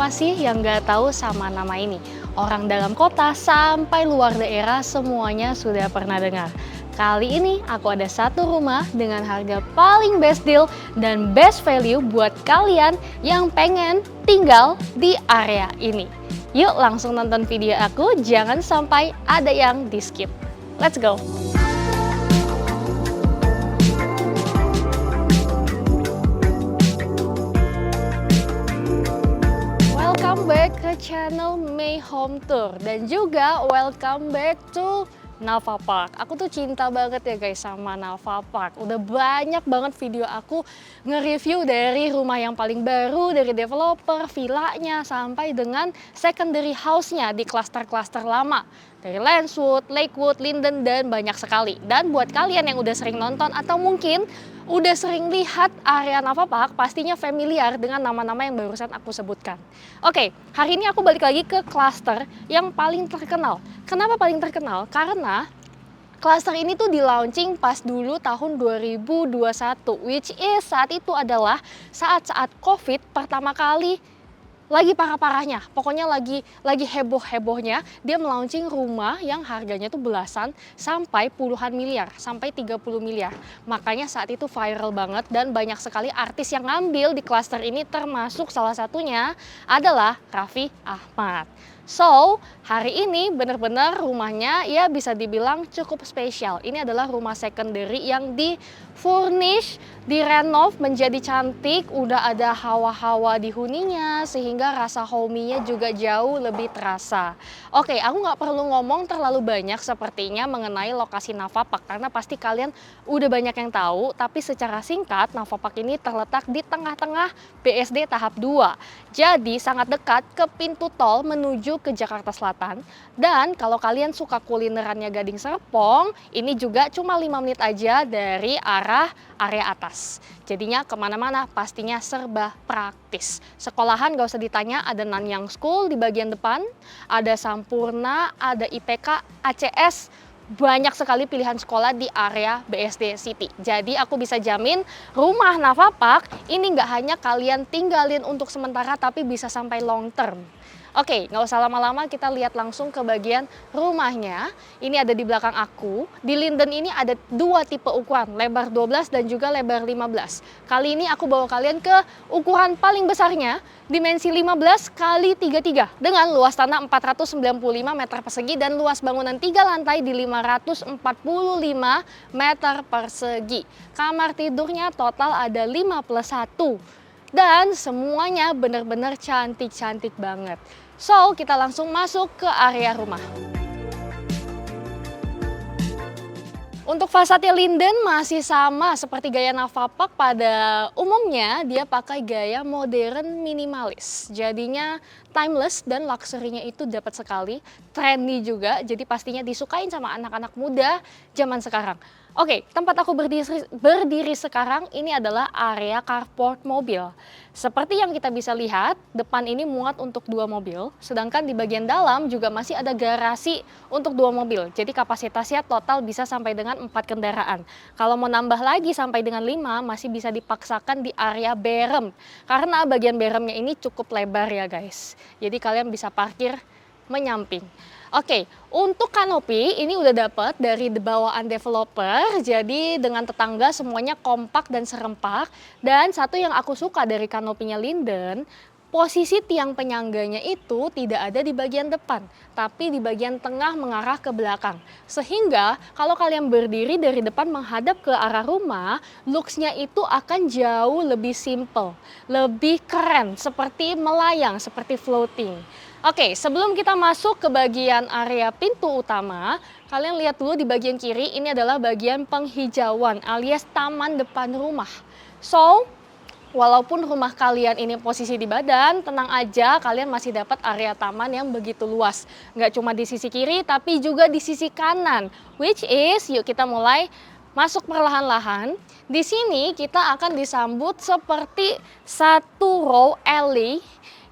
Siapa sih yang nggak tahu sama nama ini? Orang dalam kota sampai luar daerah semuanya sudah pernah dengar. Kali ini aku ada satu rumah dengan harga paling best deal dan best value buat kalian yang pengen tinggal di area ini. Yuk langsung nonton video aku, jangan sampai ada yang di skip. Let's go! Welcome back ke channel May Home Tour dan juga welcome back to Nafa Park. Aku tuh cinta banget ya guys sama Nafa Park. Udah banyak banget video aku nge-review dari rumah yang paling baru, dari developer, villanya, sampai dengan secondary house-nya di klaster-klaster lama. Dari Lancewood, Lakewood, Linden, dan banyak sekali. Dan buat kalian yang udah sering nonton atau mungkin udah sering lihat area Nafa Park, pastinya familiar dengan nama-nama yang barusan aku sebutkan. Oke, hari ini aku balik lagi ke klaster yang paling terkenal. Kenapa paling terkenal? Karena klaster ini tuh di launching pas dulu tahun 2021, which is saat itu adalah saat-saat COVID pertama kali lagi parah-parahnya, pokoknya lagi heboh-hebohnya dia melaunching rumah yang harganya tuh belasan sampai puluhan miliar, sampai 30 miliar. Makanya saat itu viral banget dan banyak sekali artis yang ngambil di klaster ini, termasuk salah satunya adalah Raffi Ahmad. So, hari ini benar-benar rumahnya ya bisa dibilang cukup spesial. Ini adalah rumah secondary yang di-furnish, direnov menjadi cantik, udah ada hawa-hawa di huninya sehingga rasa homey-nya juga jauh lebih terasa. Oke, aku nggak perlu ngomong terlalu banyak sepertinya mengenai lokasi Nafa Park karena pasti kalian udah banyak yang tahu, tapi secara singkat Nafa Park ini terletak di tengah-tengah BSD tahap 2. Jadi sangat dekat ke pintu tol menuju ke Jakarta Selatan. Dan kalau kalian suka kulinerannya Gading Serpong, ini juga cuma 5 menit aja dari arah area atas. Jadinya kemana-mana pastinya serba praktis. Sekolahan gak usah ditanya, ada Nanyang School di bagian depan, ada Sampurna, ada IPK, ACS, banyak sekali pilihan sekolah di area BSD City. Jadi aku bisa jamin rumah Nafa Park ini nggak hanya kalian tinggalin untuk sementara tapi bisa sampai long term. Oke, nggak usah lama-lama, kita lihat langsung ke bagian rumahnya. Ini ada di belakang aku. Di Linden ini ada dua tipe ukuran, lebar 12 dan juga lebar 15. Kali ini aku bawa kalian ke ukuran paling besarnya, dimensi 15 kali 33 dengan luas tanah 495 meter persegi dan luas bangunan 3 lantai di 545 meter persegi. Kamar tidurnya total ada 5+1 dan semuanya benar-benar cantik-cantik banget. So, kita langsung masuk ke area rumah. Untuk fasadnya Linden masih sama seperti gaya Nafa Park, pada umumnya dia pakai gaya modern minimalis. Jadinya timeless dan luxury-nya itu dapat sekali, trendy juga, jadi pastinya disukain sama anak-anak muda zaman sekarang. Oke, tempat aku berdiri sekarang ini adalah area carport mobil. Seperti yang kita bisa lihat, depan ini muat untuk 2 mobil, sedangkan di bagian dalam juga masih ada garasi untuk 2 mobil. Jadi kapasitasnya total bisa sampai dengan 4 kendaraan. Kalau mau nambah lagi sampai dengan 5, masih bisa dipaksakan di area berem. Karena bagian beremnya ini cukup lebar ya guys. Jadi kalian bisa parkir menyamping. Oke, untuk kanopi ini udah dapat dari bawaan developer, jadi dengan tetangga semuanya kompak dan serempak. Dan satu yang aku suka dari kanopinya Linden, posisi tiang penyangganya itu tidak ada di bagian depan, tapi di bagian tengah mengarah ke belakang. Sehingga kalau kalian berdiri dari depan menghadap ke arah rumah, looks-nya itu akan jauh lebih simple, lebih keren, seperti melayang, seperti floating. Oke, sebelum kita masuk ke bagian area pintu utama, kalian lihat dulu di bagian kiri, ini adalah bagian penghijauan alias taman depan rumah. So, walaupun rumah kalian ini posisi di badan, tenang aja, kalian masih dapat area taman yang begitu luas. Nggak cuma di sisi kiri, tapi juga di sisi kanan. Which is, yuk kita mulai masuk perlahan-lahan. Di sini kita akan disambut seperti satu row alley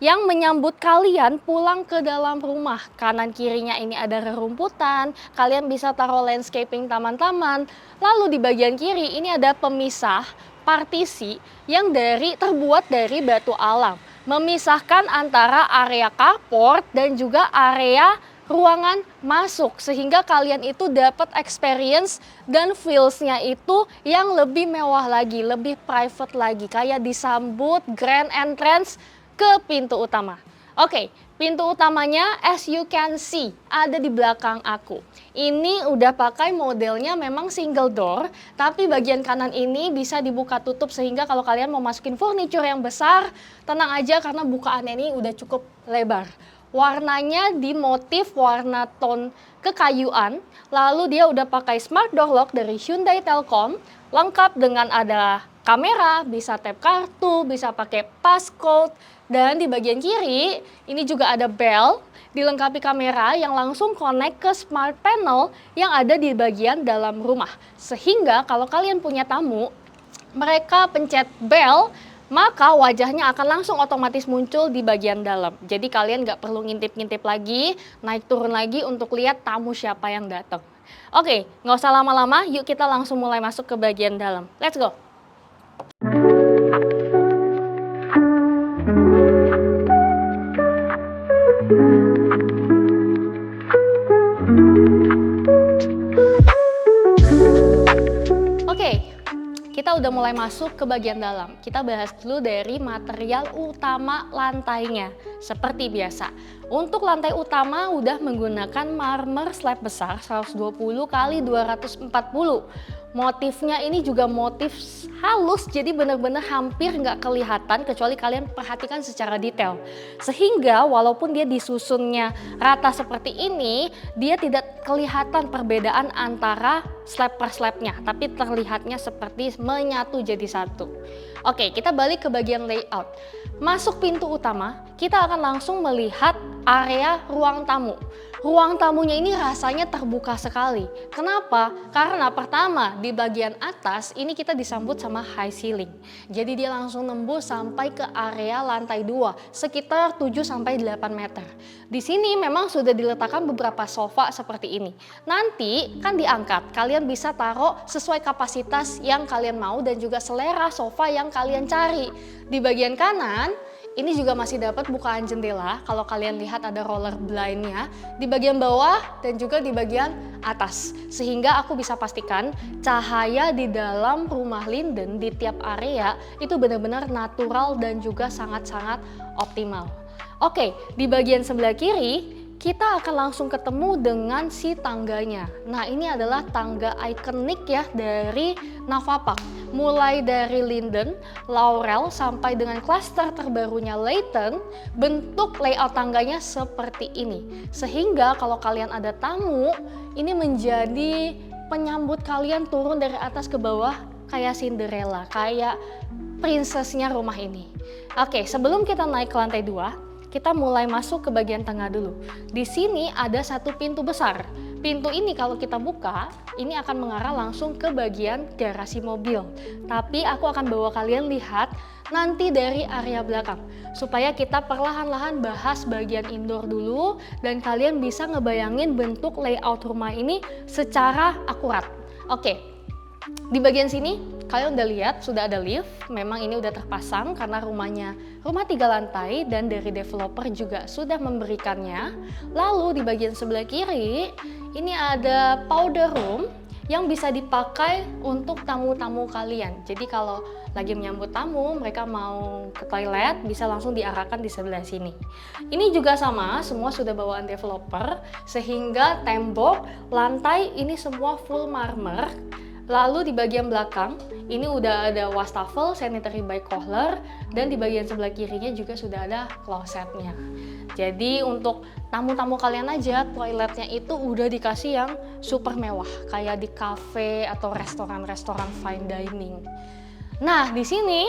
yang menyambut kalian pulang ke dalam rumah. Kanan kirinya ini ada rerumputan, kalian bisa taruh landscaping taman-taman. Lalu di bagian kiri ini ada pemisah partisi yang terbuat dari batu alam. memisahkan antara area carport dan juga area ruangan masuk, sehingga kalian itu dapat experience dan feels-nya itu yang lebih mewah lagi, lebih private lagi, kayak disambut grand entrance ke pintu utama. Oke, pintu utamanya as you can see ada di belakang aku. Ini udah pakai modelnya memang single door, tapi bagian kanan ini bisa dibuka tutup sehingga kalau kalian mau masukin furniture yang besar, tenang aja karena bukaannya ini udah cukup lebar. Warnanya di motif warna tone kekayuan, lalu dia udah pakai smart door lock dari Hyundai Telkom, lengkap dengan ada kamera, bisa tap kartu, bisa pakai passcode, dan di bagian kiri ini juga ada bell, dilengkapi kamera yang langsung connect ke smart panel yang ada di bagian dalam rumah. Sehingga kalau kalian punya tamu, mereka pencet bell, maka wajahnya akan langsung otomatis muncul di bagian dalam. Jadi kalian nggak perlu ngintip-ngintip lagi, naik turun lagi untuk lihat tamu siapa yang datang. Oke, nggak usah lama-lama, yuk kita langsung mulai masuk ke bagian dalam. Let's go! Oke, kita udah mulai masuk ke bagian dalam. Kita bahas dulu dari material utama lantainya. Seperti biasa, untuk lantai utama udah menggunakan marmer slab besar 120 kali 240. Motifnya ini juga motif halus, jadi benar-benar hampir nggak kelihatan kecuali kalian perhatikan secara detail. Sehingga walaupun dia disusunnya rata seperti ini, dia tidak kelihatan perbedaan antara slab per slabnya, tapi terlihatnya seperti menyatu jadi satu. Oke, kita balik ke bagian layout. Masuk pintu utama, kita akan langsung melihat area ruang tamu. Ruang tamunya ini rasanya terbuka sekali. Kenapa? Karena pertama di bagian atas ini kita disambut sama high ceiling. Jadi dia langsung nembus sampai ke area lantai 2, sekitar 7-8 meter. Di sini memang sudah diletakkan beberapa sofa seperti ini. Nanti kan diangkat, kalian bisa taruh sesuai kapasitas yang kalian mau dan juga selera sofa yang kalian cari. Di bagian kanan, ini juga masih dapat bukaan jendela, kalau kalian lihat ada roller blind-nya di bagian bawah dan juga di bagian atas. Sehingga aku bisa pastikan cahaya di dalam rumah Linden di tiap area itu benar-benar natural dan juga sangat-sangat optimal. Oke, di bagian sebelah kiri kita akan langsung ketemu dengan si tangganya. Nah, ini adalah tangga ikonik ya dari Navapak. Mulai dari Linden, Laurel, sampai dengan klaster terbarunya Layton, bentuk layout tangganya seperti ini. Sehingga kalau kalian ada tamu, ini menjadi penyambut kalian turun dari atas ke bawah kayak Cinderella, kayak princessnya rumah ini. Oke, sebelum kita naik ke lantai 2, kita mulai masuk ke bagian tengah dulu. Di sini ada satu pintu besar. Pintu ini kalau kita buka, ini akan mengarah langsung ke bagian garasi mobil. Tapi aku akan bawa kalian lihat nanti dari area belakang. Supaya kita perlahan-lahan bahas bagian indoor dulu dan kalian bisa ngebayangin bentuk layout rumah ini secara akurat. Oke, di bagian sini kalian udah lihat sudah ada lift, memang ini udah terpasang karena rumah 3 lantai dan dari developer juga sudah memberikannya. Lalu di bagian sebelah kiri ini ada powder room yang bisa dipakai untuk tamu-tamu kalian. Jadi kalau lagi menyambut tamu, mereka mau ke toilet bisa langsung diarahkan di sebelah sini. Ini juga sama, semua sudah bawaan developer sehingga tembok, lantai ini semua full marmer. Lalu di bagian belakang ini udah ada wastafel sanitary by Kohler dan di bagian sebelah kirinya juga sudah ada klosetnya. Jadi untuk tamu-tamu kalian aja toiletnya itu udah dikasih yang super mewah kayak di cafe atau restoran-restoran fine dining. Nah, di sini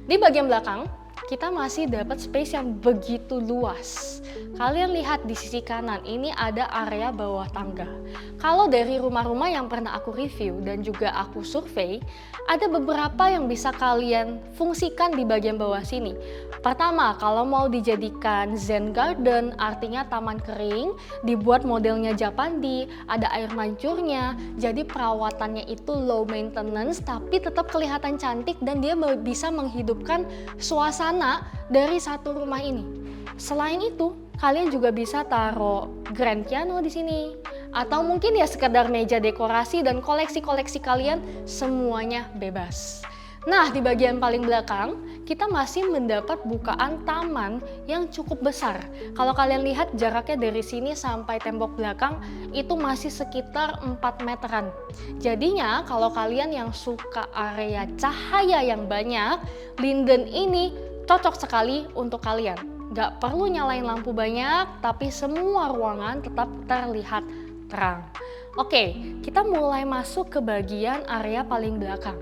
di bagian belakang kita masih dapat space yang begitu luas. Kalian lihat di sisi kanan, ini ada area bawah tangga. Kalau dari rumah-rumah yang pernah aku review dan juga aku survei, ada beberapa yang bisa kalian fungsikan di bagian bawah sini. Pertama, kalau mau dijadikan Zen Garden, artinya taman kering, dibuat modelnya Japandi, ada air mancurnya, jadi perawatannya itu low maintenance, tapi tetap kelihatan cantik dan dia bisa menghidupkan suasana suasana dari satu rumah ini. Selain itu, kalian juga bisa taruh grand piano di sini. Atau mungkin ya sekedar meja dekorasi dan koleksi-koleksi kalian semuanya bebas. Nah, di bagian paling belakang, kita masih mendapat bukaan taman yang cukup besar. Kalau kalian lihat jaraknya dari sini sampai tembok belakang, itu masih sekitar 4 meteran. Jadinya, kalau kalian yang suka area cahaya yang banyak, Linden ini cocok sekali untuk kalian. Gak perlu nyalain lampu banyak, tapi semua ruangan tetap terlihat terang. Oke, kita mulai masuk ke bagian area paling belakang.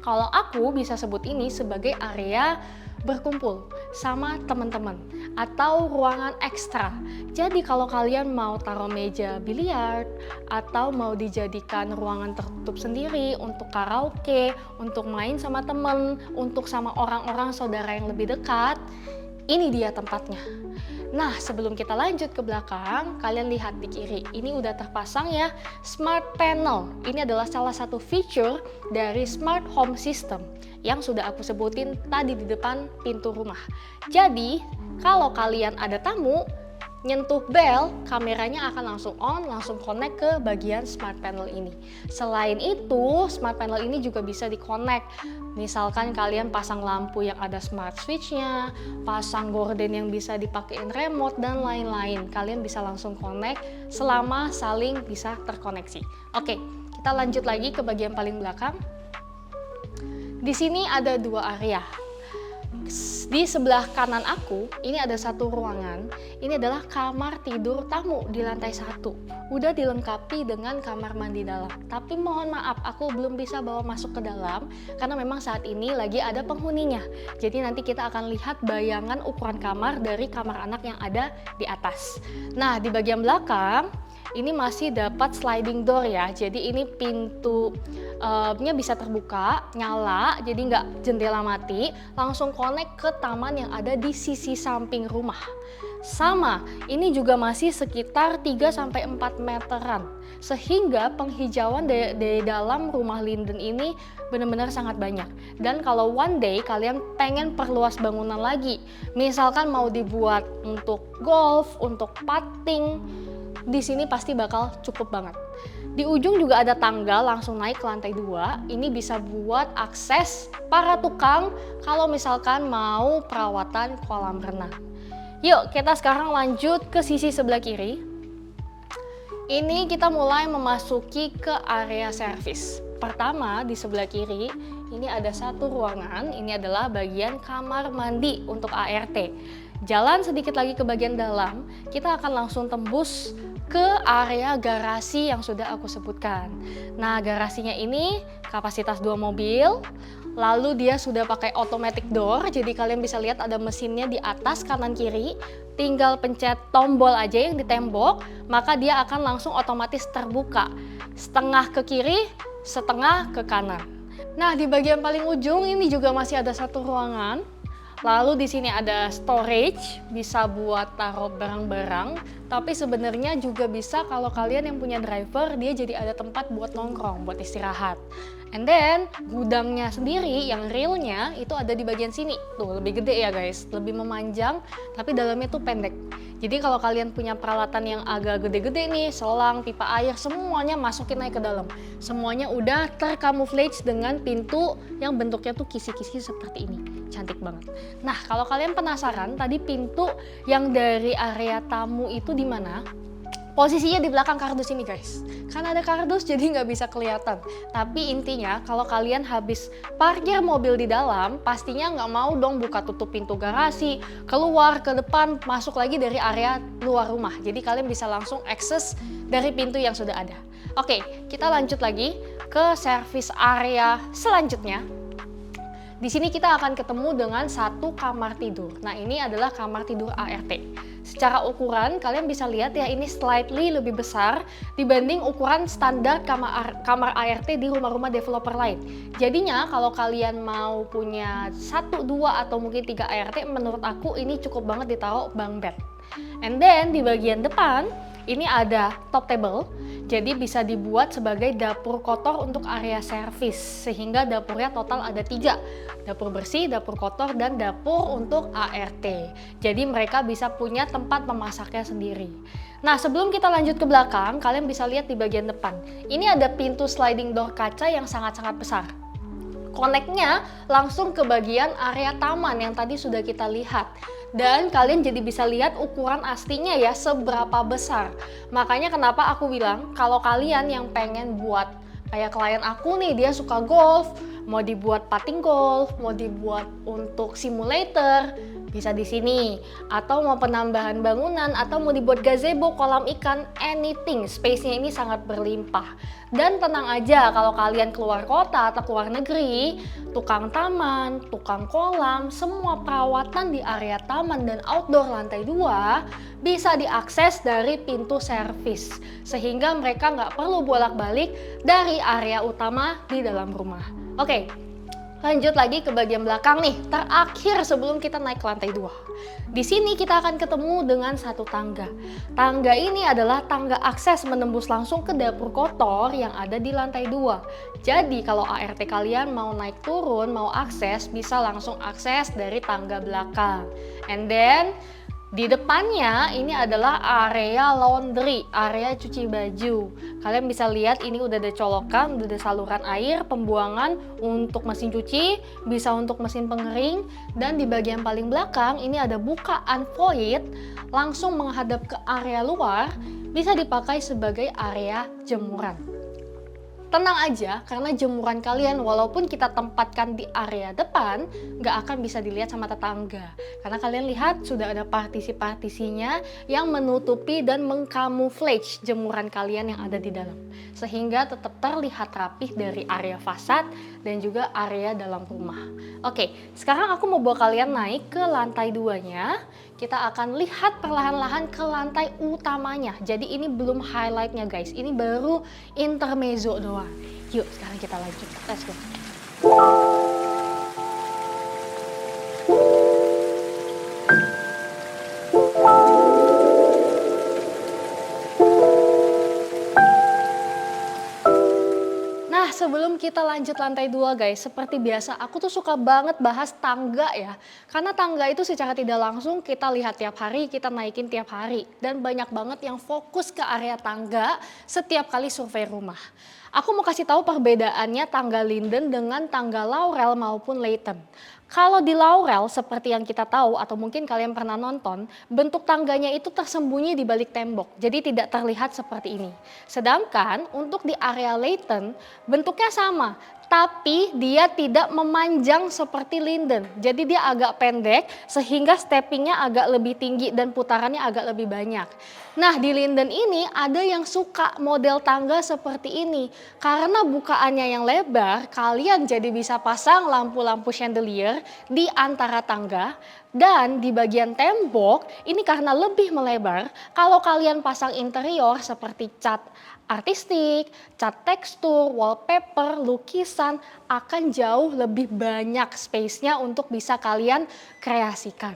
Kalau aku bisa sebut ini sebagai area berkumpul sama teman-teman atau ruangan ekstra. Jadi kalau kalian mau taruh meja biliar atau mau dijadikan ruangan tertutup sendiri untuk karaoke, untuk main sama temen, untuk sama orang-orang saudara yang lebih dekat, ini dia tempatnya. Nah, sebelum kita lanjut ke belakang, kalian lihat di kiri. Ini udah terpasang ya, Smart Panel. Ini adalah salah satu feature dari Smart Home System yang sudah aku sebutin tadi di depan pintu rumah. Jadi, kalau kalian ada tamu, nyentuh bel, kameranya akan langsung on, langsung connect ke bagian smart panel ini. Selain itu, smart panel ini juga bisa di-connect. Misalkan kalian pasang lampu yang ada smart switch-nya, pasang gorden yang bisa dipakein remote, dan lain-lain. Kalian bisa langsung connect selama saling bisa terkoneksi. Oke, kita lanjut lagi ke bagian paling belakang. Di sini ada 2 area. Di sebelah kanan aku, ini ada satu ruangan. Ini adalah kamar tidur tamu di lantai 1. Udah dilengkapi dengan kamar mandi dalam. Tapi mohon maaf, aku belum bisa bawa masuk ke dalam karena memang saat ini lagi ada penghuninya. Jadi nanti kita akan lihat bayangan ukuran kamar dari kamar anak yang ada di atas. Nah, di bagian belakang ini masih dapat sliding door ya. Jadi ini pintunya bisa terbuka, nyala, jadi nggak jendela mati, langsung connect ke taman yang ada di sisi samping rumah. Sama, ini juga masih sekitar 3-4 meteran. Sehingga penghijauan di dalam rumah Linden ini benar-benar sangat banyak. Dan kalau one day kalian pengen perluas bangunan lagi, misalkan mau dibuat untuk golf, untuk putting, di sini pasti bakal cukup banget. Di ujung juga ada tangga langsung naik ke lantai 2. Ini bisa buat akses para tukang kalau misalkan mau perawatan kolam renang. Yuk, kita sekarang lanjut ke sisi sebelah kiri. Ini kita mulai memasuki ke area servis. Pertama, di sebelah kiri, ini ada satu ruangan. Ini adalah bagian kamar mandi untuk ART. Jalan sedikit lagi ke bagian dalam, kita akan langsung tembus ke area garasi yang sudah aku sebutkan. Nah, garasinya ini kapasitas 2 mobil, lalu dia sudah pakai automatic door, jadi kalian bisa lihat ada mesinnya di atas kanan kiri, tinggal pencet tombol aja yang di tembok, maka dia akan langsung otomatis terbuka, setengah ke kiri, setengah ke kanan. Nah, di bagian paling ujung ini juga masih ada satu ruangan. Lalu di sini ada storage, bisa buat taruh barang-barang, tapi sebenarnya juga bisa kalau kalian yang punya driver, dia jadi ada tempat buat nongkrong, buat istirahat. And then, gudangnya sendiri yang realnya itu ada di bagian sini. Tuh, lebih gede ya guys, lebih memanjang, tapi dalamnya tuh pendek. Jadi kalau kalian punya peralatan yang agak gede-gede nih, selang, pipa air, semuanya masukin aja ke dalam. Semuanya udah tercamouflage dengan pintu yang bentuknya tuh kisi-kisi seperti ini. Cantik banget. Nah, kalau kalian penasaran, tadi pintu yang dari area tamu itu di mana? Posisinya di belakang kardus ini guys. Karena ada kardus jadi nggak bisa kelihatan. Tapi intinya kalau kalian habis parkir mobil di dalam, pastinya nggak mau dong buka tutup pintu garasi, keluar ke depan, masuk lagi dari area luar rumah. Jadi kalian bisa langsung akses dari pintu yang sudah ada. Oke, kita lanjut lagi ke service area selanjutnya. Di sini kita akan ketemu dengan satu kamar tidur. Nah, ini adalah kamar tidur ART. Secara ukuran, kalian bisa lihat ya, ini slightly lebih besar dibanding ukuran standar kamar ART di rumah-rumah developer lain. Jadinya, kalau kalian mau punya 1, 2, atau mungkin 3 ART, menurut aku ini cukup banget ditaruh bunk bed. And then, di bagian depan, ini ada top table. Jadi bisa dibuat sebagai dapur kotor untuk area servis, sehingga dapurnya total ada 3. Dapur bersih, dapur kotor, dan dapur untuk ART. Jadi mereka bisa punya tempat memasaknya sendiri. Nah, sebelum kita lanjut ke belakang, kalian bisa lihat di bagian depan. Ini ada pintu sliding door kaca yang sangat-sangat besar. Koneknya langsung ke bagian area taman yang tadi sudah kita lihat. Dan kalian jadi bisa lihat ukuran aslinya ya seberapa besar. Makanya kenapa aku bilang kalau kalian yang pengen buat kayak klien aku nih, dia suka golf, mau dibuat putting golf, mau dibuat untuk simulator, bisa di sini. Atau mau penambahan bangunan, atau mau dibuat gazebo, kolam ikan, anything. Space-nya ini sangat berlimpah. Dan tenang aja kalau kalian keluar kota atau keluar negeri, tukang taman, tukang kolam, semua perawatan di area taman dan outdoor lantai 2 bisa diakses dari pintu servis. Sehingga mereka nggak perlu bolak-balik dari area utama di dalam rumah. Oke, lanjut lagi ke bagian belakang nih, terakhir sebelum kita naik ke lantai 2. Di sini kita akan ketemu dengan satu tangga. Tangga ini adalah tangga akses menembus langsung ke dapur kotor yang ada di lantai 2. Jadi kalau ART kalian mau naik turun, mau akses, bisa langsung akses dari tangga belakang. And then di depannya ini adalah area laundry, area cuci baju. Kalian bisa lihat ini udah ada colokan, udah ada saluran air, pembuangan untuk mesin cuci, bisa untuk mesin pengering. Dan di bagian paling belakang ini ada bukaan void, langsung menghadap ke area luar, bisa dipakai sebagai area jemuran. Tenang aja, karena jemuran kalian walaupun kita tempatkan di area depan, nggak akan bisa dilihat sama tetangga. Karena kalian lihat sudah ada partisi-partisinya yang menutupi dan mengkamuflage jemuran kalian yang ada di dalam. Sehingga tetap terlihat rapih dari area fasad dan juga area dalam rumah. Oke, sekarang aku mau bawa kalian naik ke lantai 2-nya. Kita akan lihat perlahan-lahan ke lantai utamanya. Jadi ini belum highlightnya guys, ini baru intermezzo doang. Yuk sekarang kita lanjut, let's go. Sebelum kita lanjut lantai 2 guys, seperti biasa aku tuh suka banget bahas tangga ya. Karena tangga itu secara tidak langsung kita lihat tiap hari, kita naikin tiap hari. Dan banyak banget yang fokus ke area tangga setiap kali survei rumah. Aku mau kasih tahu perbedaannya tangga linden dengan tangga laurel maupun layton. Kalau di laurel seperti yang kita tahu atau mungkin kalian pernah nonton, bentuk tangganya itu tersembunyi di balik tembok, jadi tidak terlihat seperti ini. Sedangkan untuk di area layton bentuknya sama, tapi dia tidak memanjang seperti linden. Jadi dia agak pendek sehingga steppingnya agak lebih tinggi dan putarannya agak lebih banyak. Nah di linden ini ada yang suka model tangga seperti ini. Karena bukaannya yang lebar, kalian jadi bisa pasang lampu-lampu chandelier di antara tangga. Dan di bagian tembok ini karena lebih melebar, kalau kalian pasang interior seperti cat artistik, cat tekstur, wallpaper, lukisan akan jauh lebih banyak space-nya untuk bisa kalian kreasikan.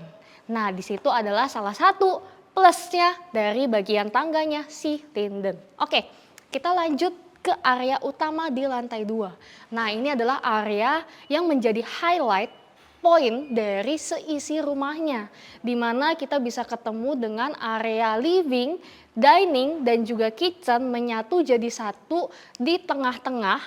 Nah di situ adalah salah satu plusnya dari bagian tangganya si linden. Oke, kita lanjut ke area utama di lantai 2. Nah ini adalah area yang menjadi highlight poin dari seisi rumahnya, di mana kita bisa ketemu dengan area living, dining, dan juga kitchen menyatu jadi satu di tengah-tengah,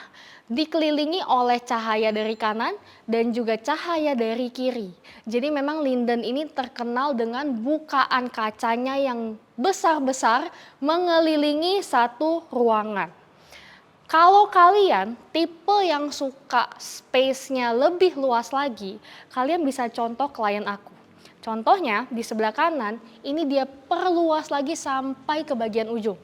dikelilingi oleh cahaya dari kanan dan juga cahaya dari kiri. Jadi memang linden ini terkenal dengan bukaan kacanya yang besar-besar mengelilingi satu ruangan. Kalau kalian tipe yang suka space-nya lebih luas lagi, kalian bisa contoh klien aku. Contohnya di sebelah kanan, ini dia perluas lagi sampai ke bagian ujung.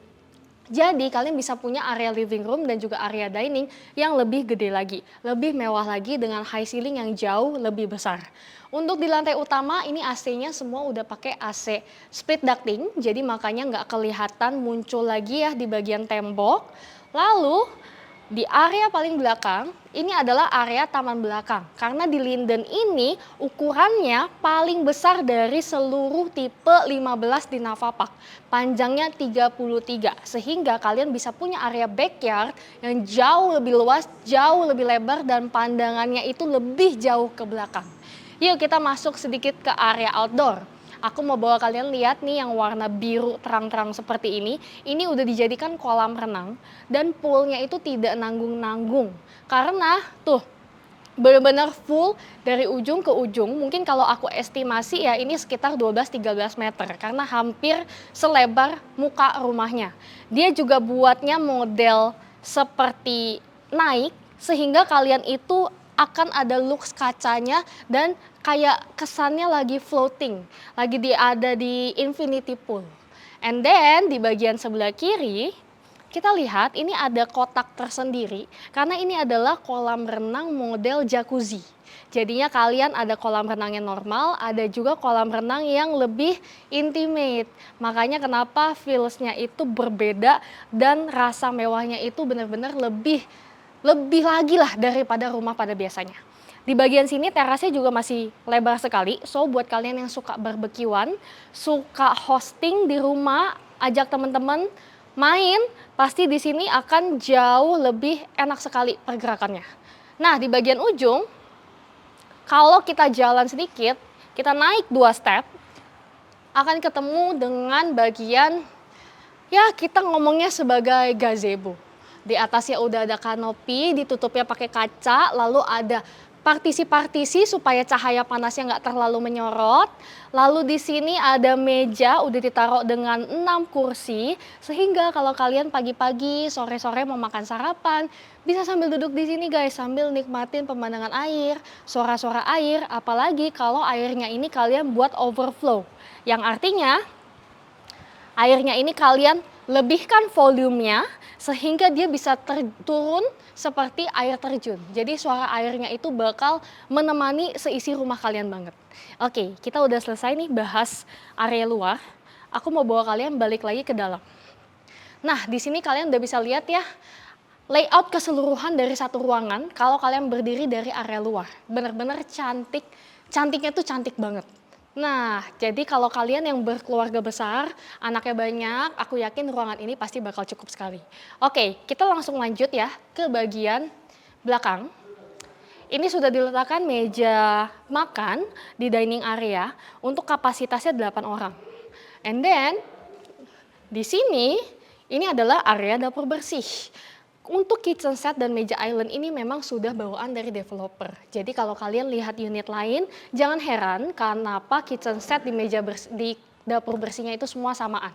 Jadi kalian bisa punya area living room dan juga area dining yang lebih gede lagi, lebih mewah lagi dengan high ceiling yang jauh lebih besar. Untuk di lantai utama ini AC-nya semua udah pakai AC split ducting, jadi makanya nggak kelihatan muncul lagi ya di bagian tembok. Lalu Di area paling belakang, ini adalah area taman belakang. Karena di Linden ini ukurannya paling besar dari seluruh tipe 15 di Navapark. Panjangnya 33, sehingga kalian bisa punya area backyard yang jauh lebih luas, jauh lebih lebar, dan pandangannya itu lebih jauh ke belakang. Yuk kita masuk sedikit ke area outdoor. Aku mau bawa kalian lihat nih yang warna biru terang-terang seperti ini. Ini udah dijadikan kolam renang dan poolnya itu tidak nanggung-nanggung. Karena tuh benar-benar full dari ujung ke ujung. Mungkin kalau aku estimasi ya ini sekitar 12-13 meter karena hampir selebar muka rumahnya. Dia juga buatnya model seperti naik sehingga kalian itu akan ada lux kacanya dan kayak kesannya lagi floating, lagi ada di infinity pool. And then di bagian sebelah kiri kita lihat ini ada kotak tersendiri karena ini adalah kolam renang model jacuzzi. Jadinya kalian ada kolam renang yang normal, ada juga kolam renang yang lebih intimate. Makanya kenapa feels-nya itu berbeda dan rasa mewahnya itu benar-benar lebih lagi lah daripada rumah pada biasanya. Di bagian sini terasnya juga masih lebar sekali. So buat kalian yang suka barbekyuan, suka hosting di rumah, ajak teman-teman main, pasti di sini akan jauh lebih enak sekali pergerakannya. Nah, di bagian ujung kalau kita jalan sedikit, kita naik 2 step akan ketemu dengan bagian ya kita ngomongnya sebagai gazebo. Di atasnya udah ada kanopi, ditutupnya pakai kaca, lalu ada partisi-partisi supaya cahaya panasnya nggak terlalu menyorot. Lalu di sini ada meja udah ditaruh dengan 6 kursi, sehingga kalau kalian pagi-pagi, sore-sore mau makan sarapan, bisa sambil duduk di sini guys, sambil nikmatin pemandangan air, suara-suara air, apalagi kalau airnya ini kalian buat overflow. Yang artinya airnya ini kalian lebihkan volumenya sehingga dia bisa turun seperti air terjun. Jadi suara airnya itu bakal menemani seisi rumah kalian banget. Oke, kita udah selesai nih bahas area luar. Aku mau bawa kalian balik lagi ke dalam. Nah, di sini kalian udah bisa lihat ya layout keseluruhan dari satu ruangan kalau kalian berdiri dari area luar. Bener-bener cantik, cantiknya tuh cantik banget. Nah, jadi kalau kalian yang berkeluarga besar, anaknya banyak, aku yakin ruangan ini pasti bakal cukup sekali. Oke, kita langsung lanjut ya ke bagian belakang. Ini sudah diletakkan meja makan di dining area untuk kapasitasnya 8 orang. And then, di sini, ini adalah area dapur bersih. Untuk kitchen set dan meja island ini memang sudah bawaan dari developer. Jadi kalau kalian lihat unit lain, jangan heran kenapa kitchen set di dapur bersihnya itu semua samaan.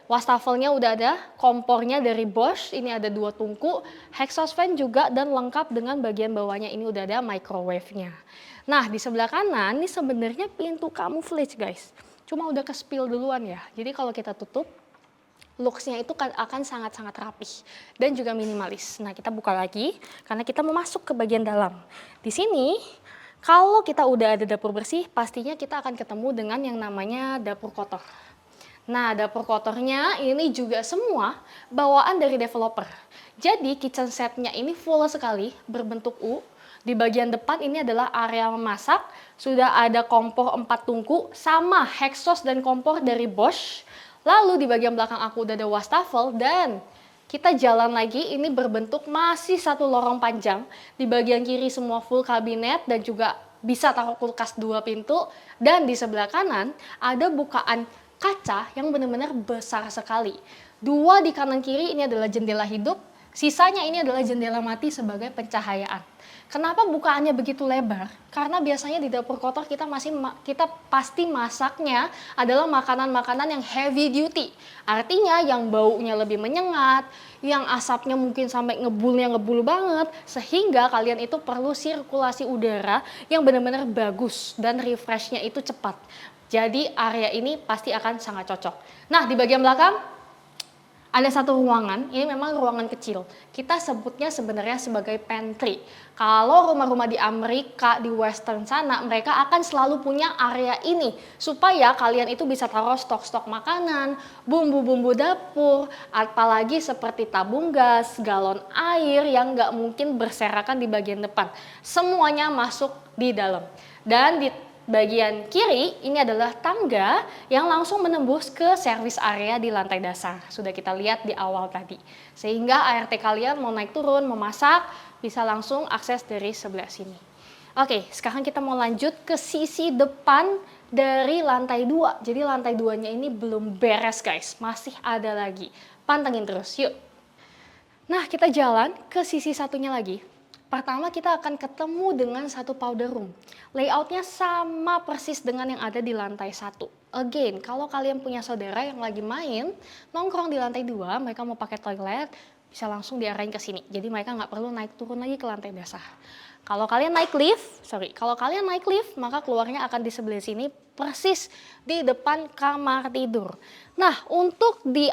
Wastafelnya udah ada, kompornya dari Bosch, ini ada 2 tungku, exhaust fan juga dan lengkap dengan bagian bawahnya ini udah ada microwave-nya. Nah di sebelah kanan ini sebenarnya pintu camouflage guys, cuma udah ke spill duluan ya. Jadi kalau kita tutup, looks-nya itu akan sangat-sangat rapih dan juga minimalis. Nah, kita buka lagi karena kita mau masuk ke bagian dalam. Di sini, kalau kita udah ada dapur bersih, pastinya kita akan ketemu dengan yang namanya dapur kotor. Nah, dapur kotornya ini juga semua bawaan dari developer. Jadi, kitchen set-nya ini full sekali, berbentuk U. Di bagian depan ini adalah area memasak, sudah ada kompor 4 tungku, sama exhaust dan kompor dari Bosch. Lalu di bagian belakang aku udah ada wastafel dan kita jalan lagi, ini berbentuk masih satu lorong panjang. Di bagian kiri semua full kabinet dan juga bisa taruh kulkas 2 pintu. Dan di sebelah kanan ada bukaan kaca yang benar-benar besar sekali. 2 di kanan kiri ini adalah jendela hidup, sisanya ini adalah jendela mati sebagai pencahayaan. Kenapa bukaannya begitu lebar? Karena biasanya di dapur kotor kita pasti masaknya adalah makanan-makanan yang heavy duty. Artinya yang baunya lebih menyengat, yang asapnya mungkin sampai ngebul banget, sehingga kalian itu perlu sirkulasi udara yang benar-benar bagus dan refreshnya itu cepat. Jadi area ini pasti akan sangat cocok. Nah di bagian belakang Ada satu ruangan, ini memang ruangan kecil. Kita sebutnya sebenarnya sebagai pantry. Kalau rumah-rumah di Amerika, di Western sana, mereka akan selalu punya area ini. Supaya kalian itu bisa taruh stok-stok makanan, bumbu-bumbu dapur, apalagi seperti tabung gas, galon air yang nggak mungkin berserakan di bagian depan. Semuanya masuk di dalam. Dan di bagian kiri ini adalah tangga yang langsung menembus ke service area di lantai dasar. Sudah kita lihat di awal tadi. Sehingga ART kalian mau naik turun, memasak, bisa langsung akses dari sebelah sini. Oke, sekarang kita mau lanjut ke sisi depan dari lantai 2. Jadi lantai 2-nya ini belum beres guys, masih ada lagi. Pantengin terus, yuk. Nah, kita jalan ke sisi satunya lagi. Pertama kita akan ketemu dengan satu powder room. Layoutnya sama persis dengan yang ada di lantai 1. Again, kalau kalian punya saudara yang lagi main, nongkrong di lantai 2, mereka mau pakai toilet, bisa langsung diarahin ke sini. Jadi mereka nggak perlu naik turun lagi ke lantai dasar. Kalau kalian naik lift, maka keluarnya akan di sebelah sini persis di depan kamar tidur. Nah, untuk di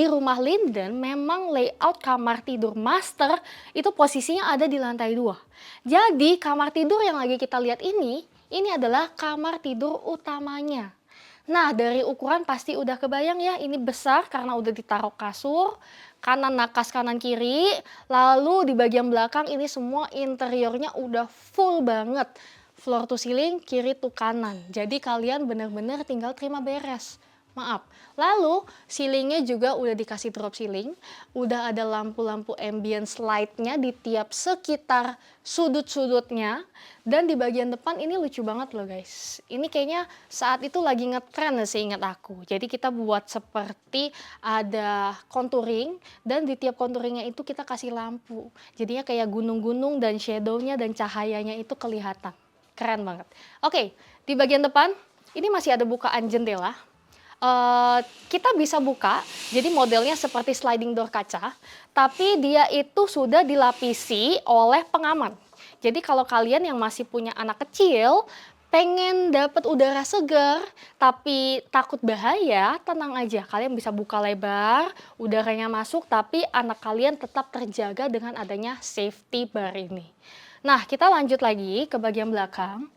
rumah Linden memang layout kamar tidur master itu posisinya ada di lantai 2. Jadi, kamar tidur yang lagi kita lihat ini adalah kamar tidur utamanya. Nah, dari ukuran pasti udah kebayang ya, ini besar karena udah ditaruh kasur, kanan nakas kanan kiri, lalu di bagian belakang ini semua interiornya udah full banget. Floor to ceiling, kiri to kanan. Jadi kalian bener-bener tinggal terima beres. Maaf. Lalu ceilingnya juga udah dikasih drop ceiling, udah ada lampu-lampu ambience light-nya di tiap sekitar sudut-sudutnya, dan di bagian depan ini lucu banget loh guys. Ini kayaknya saat itu lagi ngetren seingat aku. Jadi kita buat seperti ada contouring, dan di tiap contouringnya itu kita kasih lampu. Jadinya kayak gunung-gunung dan shadow-nya dan cahayanya itu kelihatan. Keren banget. Oke, di bagian depan ini masih ada bukaan jendela. Kita bisa buka, jadi modelnya seperti sliding door kaca, tapi dia itu sudah dilapisi oleh pengaman. Jadi kalau kalian yang masih punya anak kecil, pengen dapat udara segar, tapi takut bahaya, tenang aja. Kalian bisa buka lebar, udaranya masuk, tapi anak kalian tetap terjaga dengan adanya safety bar ini. Nah, kita lanjut lagi ke bagian belakang.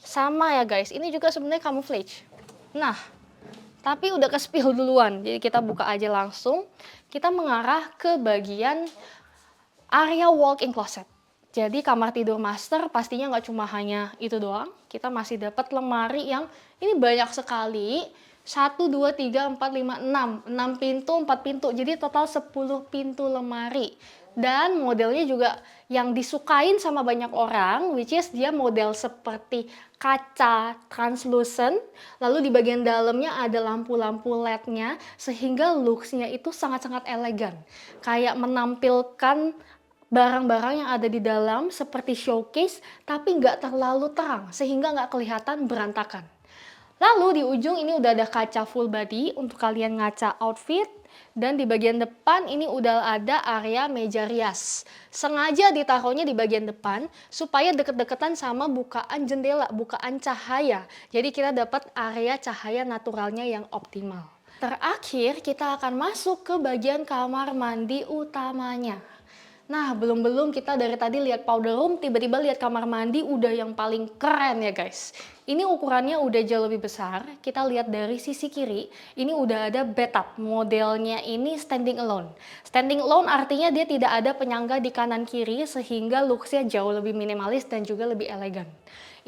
Sama ya guys, ini juga sebenarnya camouflage. Nah, tapi udah ke-spill duluan, jadi kita buka aja langsung. Kita mengarah ke bagian area walk-in closet. Jadi kamar tidur master pastinya nggak cuma hanya itu doang. Kita masih dapat lemari yang ini banyak sekali. 1, 2, 3, 4, 5, 6. 6 pintu, 4 pintu. Jadi total 10 pintu lemari. Dan modelnya juga yang disukain sama banyak orang, which is dia model seperti kaca translucent, lalu di bagian dalamnya ada lampu-lampu LED-nya, sehingga looks-nya itu sangat-sangat elegan. Kayak menampilkan barang-barang yang ada di dalam seperti showcase, tapi nggak terlalu terang, sehingga nggak kelihatan berantakan. Lalu di ujung ini udah ada kaca full body untuk kalian ngaca outfit. Dan di bagian depan ini udah ada area meja rias. Sengaja ditaruhnya di bagian depan supaya deket-deketan sama bukaan jendela, bukaan cahaya. Jadi kita dapat area cahaya naturalnya yang optimal. Terakhir kita akan masuk ke bagian kamar mandi utamanya. Nah, belum kita dari tadi lihat powder room, tiba-tiba lihat kamar mandi udah yang paling keren ya guys. Ini ukurannya udah jauh lebih besar. Kita lihat dari sisi kiri, ini udah ada bathtub. Modelnya ini standing alone. Standing alone artinya dia tidak ada penyangga di kanan kiri sehingga looksnya jauh lebih minimalis dan juga lebih elegan.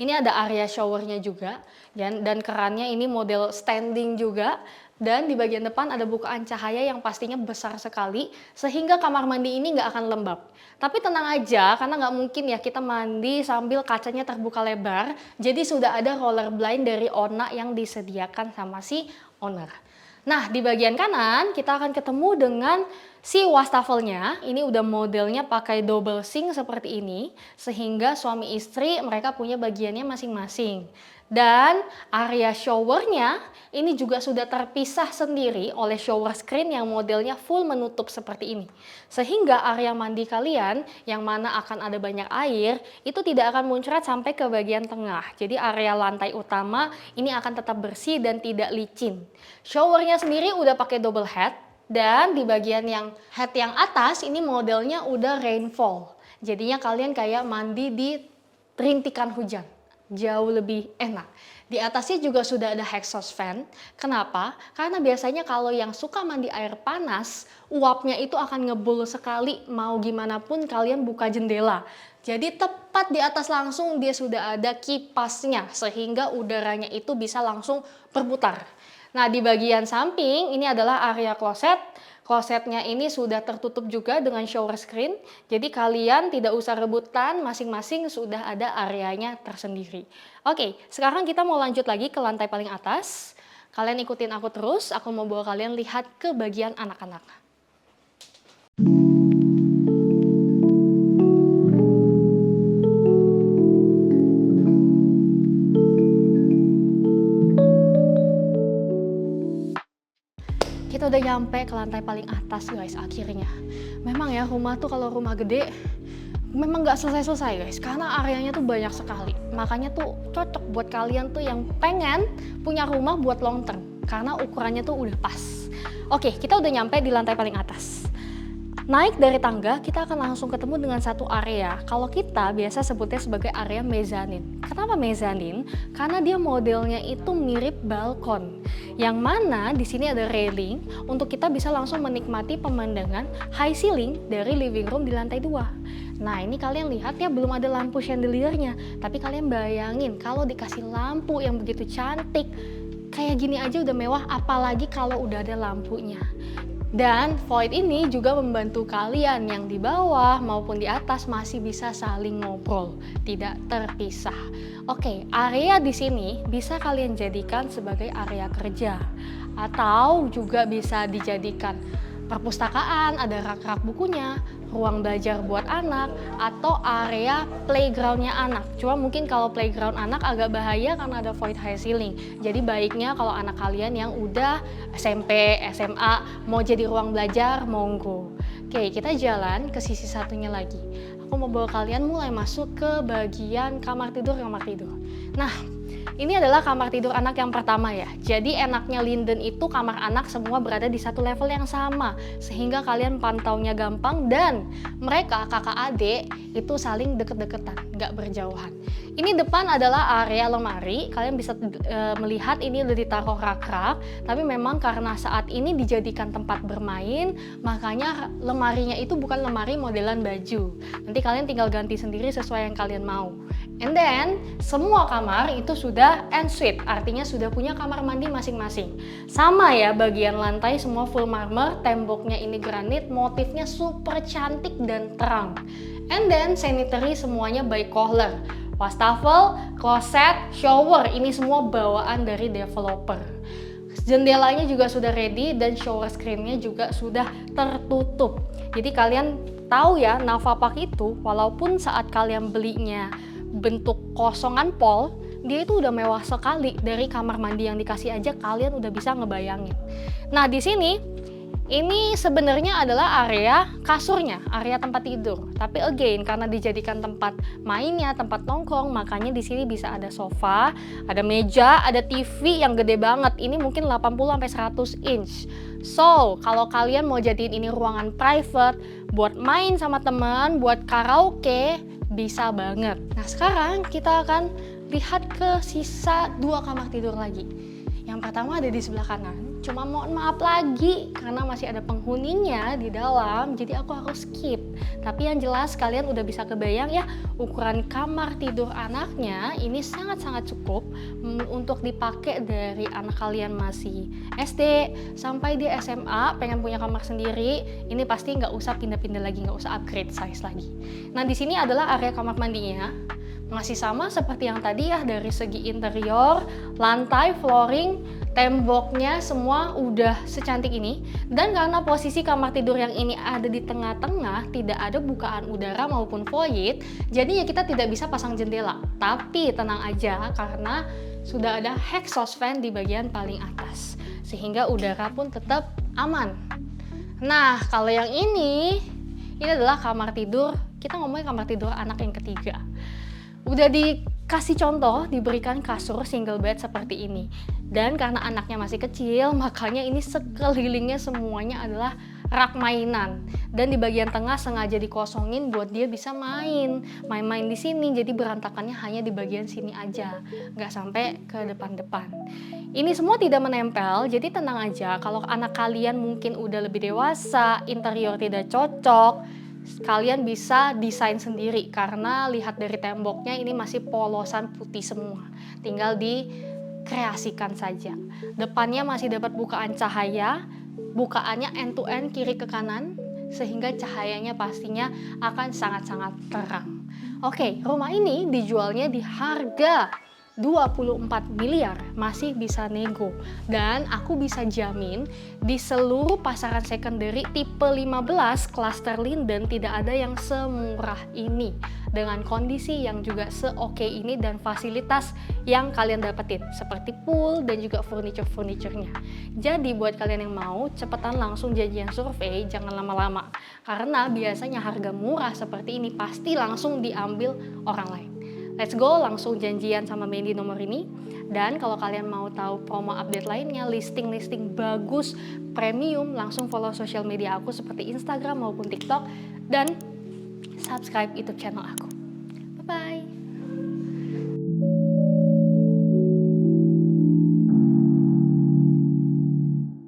Ini ada area showernya juga dan kerannya ini model standing juga. Dan di bagian depan ada bukaan cahaya yang pastinya besar sekali sehingga kamar mandi ini nggak akan lembab. Tapi tenang aja karena nggak mungkin ya kita mandi sambil kacanya terbuka lebar. Jadi sudah ada roller blind dari Ona yang disediakan sama si owner. Nah di bagian kanan kita akan ketemu dengan si wastafelnya. Ini udah modelnya pakai double sink seperti ini sehingga suami istri mereka punya bagiannya masing-masing. Dan area showernya ini juga sudah terpisah sendiri oleh shower screen yang modelnya full menutup seperti ini. Sehingga area mandi kalian yang mana akan ada banyak air itu tidak akan muncrat sampai ke bagian tengah. Jadi area lantai utama ini akan tetap bersih dan tidak licin. Showernya sendiri udah pakai double head. Dan di bagian yang head yang atas ini modelnya udah rainfall. Jadinya kalian kayak mandi di rintikan hujan. Jauh lebih enak. Di atasnya juga sudah ada exhaust fan. Kenapa? Karena biasanya kalau yang suka mandi air panas, uapnya itu akan ngebul sekali mau gimana pun kalian buka jendela. Jadi tepat di atas langsung dia sudah ada kipasnya sehingga udaranya itu bisa langsung berputar. Nah, di bagian samping ini adalah area kloset. Klosetnya ini sudah tertutup juga dengan shower screen. Jadi kalian tidak usah rebutan, masing-masing sudah ada areanya tersendiri. Oke, sekarang kita mau lanjut lagi ke lantai paling atas. Kalian ikutin aku terus, aku mau bawa kalian lihat ke bagian anak-anak. Kita udah nyampe ke lantai paling atas guys akhirnya. Memang ya rumah tuh kalau rumah gede memang nggak selesai-selesai guys, karena areanya tuh banyak sekali. Makanya tuh cocok buat kalian tuh yang pengen punya rumah buat long term, karena ukurannya tuh udah pas. Oke, kita udah nyampe di lantai paling atas. Naik dari tangga, kita akan langsung ketemu dengan satu area. Kalau kita biasa sebutnya sebagai area mezanin. Kenapa mezanin? Karena dia modelnya itu mirip balkon. Yang mana di sini ada railing untuk kita bisa langsung menikmati pemandangan high ceiling dari living room di lantai 2. Nah, ini kalian lihat ya, belum ada lampu chandeliernya. Tapi kalian bayangin kalau dikasih lampu yang begitu cantik, kayak gini aja udah mewah, apalagi kalau udah ada lampunya. Dan void ini juga membantu kalian yang di bawah maupun di atas masih bisa saling ngobrol, tidak terpisah. Oke, area di sini bisa kalian jadikan sebagai area kerja atau juga bisa dijadikan perpustakaan, ada rak-rak bukunya, ruang belajar buat anak, atau area playgroundnya anak. Cuma mungkin kalau playground anak agak bahaya karena ada void high ceiling. Jadi baiknya kalau anak kalian yang udah SMP, SMA, mau jadi ruang belajar, monggo. Oke, kita jalan ke sisi satunya lagi. Aku mau bawa kalian mulai masuk ke bagian kamar tidur. Nah, ini adalah kamar tidur anak yang pertama ya. Jadi enaknya Linden itu kamar anak semua berada di satu level yang sama. Sehingga kalian pantaunya gampang dan mereka kakak adik itu saling deket-deketan, nggak berjauhan. Ini depan adalah area lemari. Kalian bisa melihat ini udah ditaruh rak-rak. Tapi memang karena saat ini dijadikan tempat bermain, makanya lemarinya itu bukan lemari modelan baju. Nanti kalian tinggal ganti sendiri sesuai yang kalian mau. And then, semua kamar itu sudah ensuite, artinya sudah punya kamar mandi masing-masing. Sama ya, bagian lantai semua full marmer, temboknya ini granit, motifnya super cantik dan terang. And then, sanitary semuanya by Kohler. Wastafel, kloset, shower, ini semua bawaan dari developer. Jendelanya juga sudah ready dan shower screen-nya juga sudah tertutup. Jadi kalian tahu ya, Navapak itu walaupun saat kalian belinya bentuk kosongan pol, dia itu udah mewah sekali. Dari kamar mandi yang dikasih aja kalian udah bisa ngebayangin. Nah, di sini ini sebenarnya adalah area kasurnya, area tempat tidur. Tapi again, karena dijadikan tempat mainnya, tempat nongkrong, makanya di sini bisa ada sofa, ada meja, ada TV yang gede banget. Ini mungkin 80-100 inch. So, kalau kalian mau jadiin ini ruangan private, buat main sama teman, buat karaoke, bisa banget. Nah, sekarang kita akan lihat ke sisa 2 kamar tidur lagi. Yang pertama ada di sebelah kanan. Cuma mohon maaf lagi karena masih ada penghuninya di dalam, jadi aku harus skip. Tapi yang jelas kalian udah bisa kebayang ya, ukuran kamar tidur anaknya ini sangat-sangat cukup untuk dipakai dari anak kalian masih SD sampai dia SMA pengen punya kamar sendiri. Ini pasti nggak usah pindah-pindah lagi, nggak usah upgrade size lagi. Nah, di sini adalah area kamar mandinya. Masih sama seperti yang tadi ya, dari segi interior, lantai, flooring, temboknya semua udah secantik ini. Dan karena posisi kamar tidur yang ini ada di tengah-tengah, tidak ada bukaan udara maupun void, jadi ya kita tidak bisa pasang jendela. Tapi tenang aja karena sudah ada exhaust fan di bagian paling atas, sehingga udara pun tetap aman. Nah, kalau yang ini adalah kamar tidur, kita ngomongin kamar tidur anak yang ketiga. Udah Kasih contoh diberikan kasur single bed seperti ini. Dan karena anaknya masih kecil, makanya ini sekelilingnya semuanya adalah rak mainan. Dan di bagian tengah sengaja dikosongin buat dia bisa main-main di sini. Jadi berantakannya hanya di bagian sini aja, nggak sampai ke depan-depan. Ini semua tidak menempel, jadi tenang aja. Kalau anak kalian mungkin udah lebih dewasa, interior tidak cocok, kalian bisa desain sendiri karena lihat dari temboknya ini masih polosan putih semua. Tinggal dikreasikan saja. Depannya masih dapat bukaan cahaya, bukaannya end to end kiri ke kanan sehingga cahayanya pastinya akan sangat-sangat terang. Oke, rumah ini dijualnya di harga 24 miliar, masih bisa nego. Dan aku bisa jamin di seluruh pasaran secondary tipe 15 cluster Linden tidak ada yang semurah ini dengan kondisi yang juga seoke ini dan fasilitas yang kalian dapetin seperti pool dan juga furniture-furniturnya. Jadi buat kalian yang mau cepetan langsung janjian survei, jangan lama-lama karena biasanya harga murah seperti ini pasti langsung diambil orang lain. Let's go, langsung janjian sama Mandy nomor ini. Dan kalau kalian mau tahu promo update lainnya, listing-listing bagus, premium, langsung follow sosial media aku seperti Instagram maupun TikTok. Dan subscribe YouTube channel aku. Bye-bye!